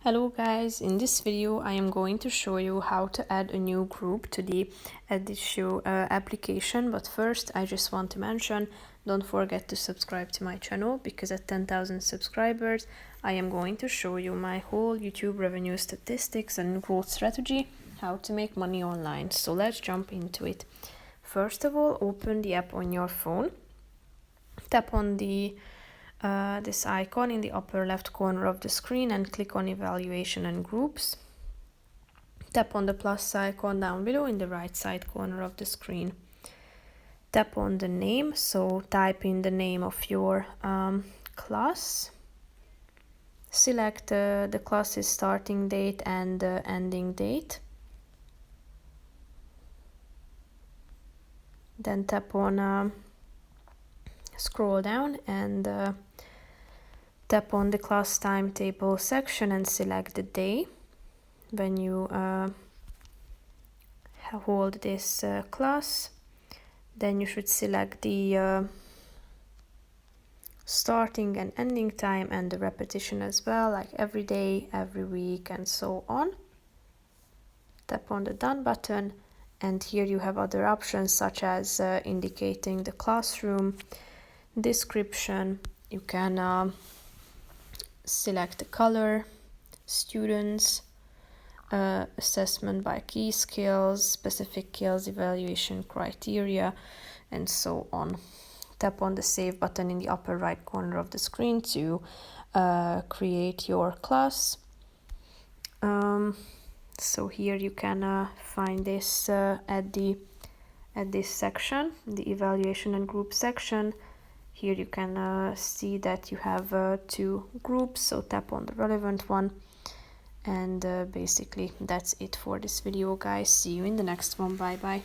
Hello guys, in this video I am going to show you how to add a new group to the Additio application, but first I just want to mention, don't forget to subscribe to my channel, because at 10,000 subscribers I am going to show you my whole YouTube revenue statistics and growth strategy, how to make money online. So let's jump into it. First of all, open the app on your phone, tap on the this icon in the upper left corner of the screen and click on evaluation and groups. Tap on the plus icon down below in the right side corner of the screen. Tap on the name, so type in the name of your class. Select the class's starting date and ending date. Then tap on scroll down and tap on the class timetable section and select the day when you hold this class. Then you should select the starting and ending time and the repetition as well, like every day, every week, and so on. Tap on the done button, and here you have other options such as indicating the classroom, description. You can select the color, students, assessment by key skills, specific skills, evaluation criteria, and so on. Tap on the save button in the upper right corner of the screen to create your class. So here you can find this at this section, the evaluation and group section. Here you can see that you have 2 groups, so tap on the relevant one. And basically that's it for this video, guys. See you in the next one. Bye bye.